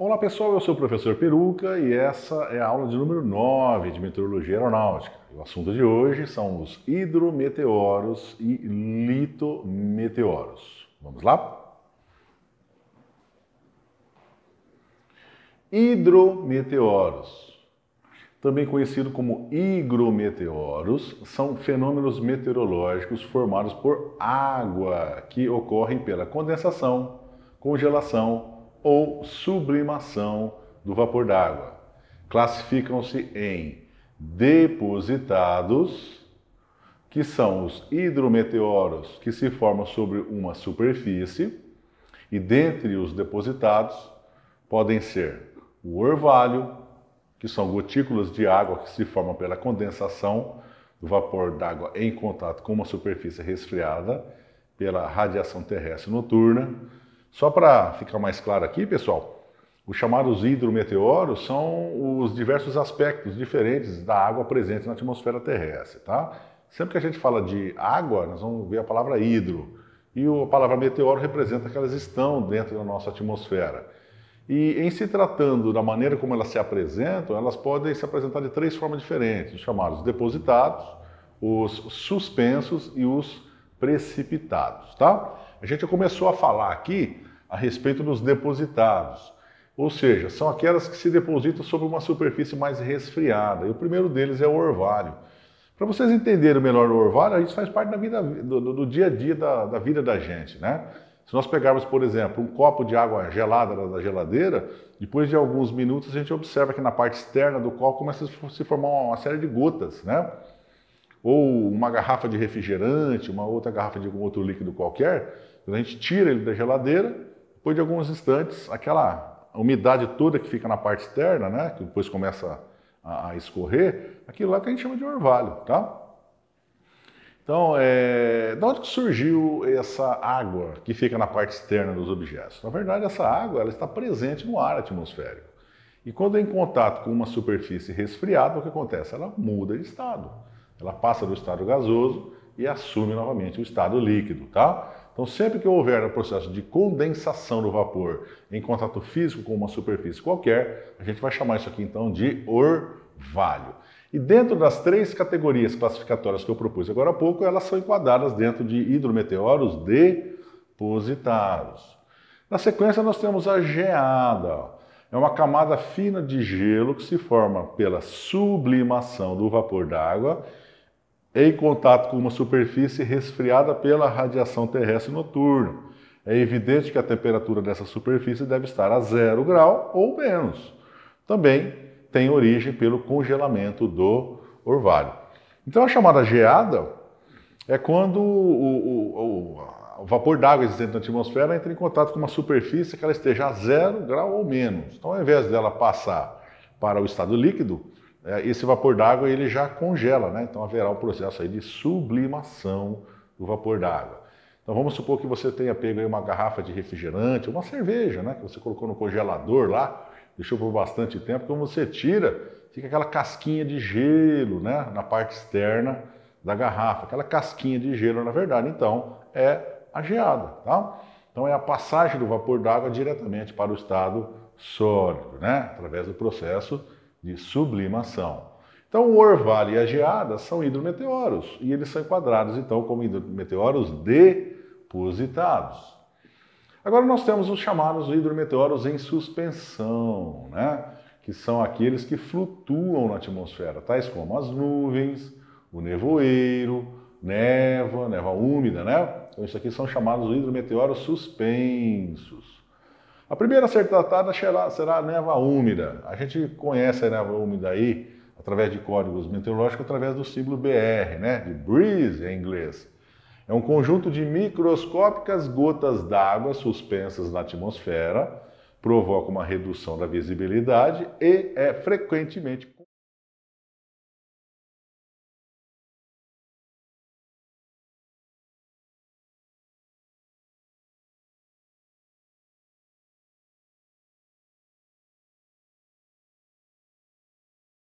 Olá pessoal, eu sou o professor Peruca e essa é a aula de número 9 de Meteorologia Aeronáutica. O assunto de hoje são os hidrometeoros e litometeoros. Vamos lá? Hidrometeoros, também conhecido como higrometeoros, são fenômenos meteorológicos formados por água que ocorrem pela condensação, congelação ou sublimação do vapor d'água. Classificam-se em depositados, que são os hidrometeoros que se formam sobre uma superfície, e dentre os depositados podem ser o orvalho, que são gotículas de água que se formam pela condensação do vapor d'água em contato com uma superfície resfriada pela radiação terrestre noturna. Só para ficar mais claro aqui, pessoal, os chamados hidrometeoros são os diversos aspectos diferentes da água presente na atmosfera terrestre, tá? Sempre que a gente fala de água, nós vamos ver a palavra hidro, e a palavra meteoro representa que elas estão dentro da nossa atmosfera. E em se tratando da maneira como elas se apresentam, elas podem se apresentar de três formas diferentes, os chamados depositados, os suspensos e os precipitados, tá? A gente começou a falar aqui a respeito dos depositados, ou seja, são aquelas que se depositam sobre uma superfície mais resfriada, e o primeiro deles é o orvalho. Para vocês entenderem melhor o orvalho, isso faz parte da vida, do dia a dia da vida da gente, né? Se nós pegarmos, por exemplo, um copo de água gelada da geladeira, depois de alguns minutos a gente observa que na parte externa do copo começa a se formar uma série de gotas, né? Ou uma garrafa de refrigerante, uma outra garrafa de algum outro líquido qualquer, quando a gente tira ele da geladeira, depois de alguns instantes, aquela umidade toda que fica na parte externa, né, que depois começa a escorrer, aquilo lá que a gente chama de orvalho, tá? Então, de onde que surgiu essa água que fica na parte externa dos objetos? Na verdade, essa água ela está presente no ar atmosférico. E quando é em contato com uma superfície resfriada, o que acontece? Ela muda de estado. Ela passa do estado gasoso e assume novamente o estado líquido, tá? Então, sempre que houver o processo de condensação do vapor em contato físico com uma superfície qualquer, a gente vai chamar isso aqui então de orvalho. E dentro das três categorias classificatórias que eu propus agora há pouco, elas são enquadradas dentro de hidrometeoros depositados. Na sequência, nós temos a geada. É uma camada fina de gelo que se forma pela sublimação do vapor d'água em contato com uma superfície resfriada pela radiação terrestre noturna. É evidente que a temperatura dessa superfície deve estar a 0 grau ou menos. Também tem origem pelo congelamento do orvalho. Então a chamada geada é quando o vapor d'água existente na atmosfera entra em contato com uma superfície que ela esteja a 0 grau ou menos. Então ao invés dela passar para o estado líquido, esse vapor d'água ele já congela, né? Então haverá um processo aí de sublimação do vapor d'água. Então vamos supor que você tenha pego aí uma garrafa de refrigerante, uma cerveja, né? Que você colocou no congelador lá, deixou por bastante tempo, quando você tira, fica aquela casquinha de gelo, né? Na parte externa da garrafa, aquela casquinha de gelo na verdade, então é a geada, tá? Então é a passagem do vapor d'água diretamente para o estado sólido, né? Através do processo de sublimação. Então o orvalho e a geada são hidrometeoros e eles são enquadrados então como hidrometeoros depositados. Agora nós temos os chamados hidrometeoros em suspensão, né? Que são aqueles que flutuam na atmosfera, tais como as nuvens, o nevoeiro, névoa úmida, né? Então isso aqui são chamados hidrometeoros suspensos. A primeira a ser tratada será a névoa úmida. A gente conhece a névoa úmida aí através de códigos meteorológicos, através do símbolo BR, né? De breeze em inglês. É um conjunto de microscópicas gotas d'água suspensas na atmosfera, provoca uma redução da visibilidade e é frequentemente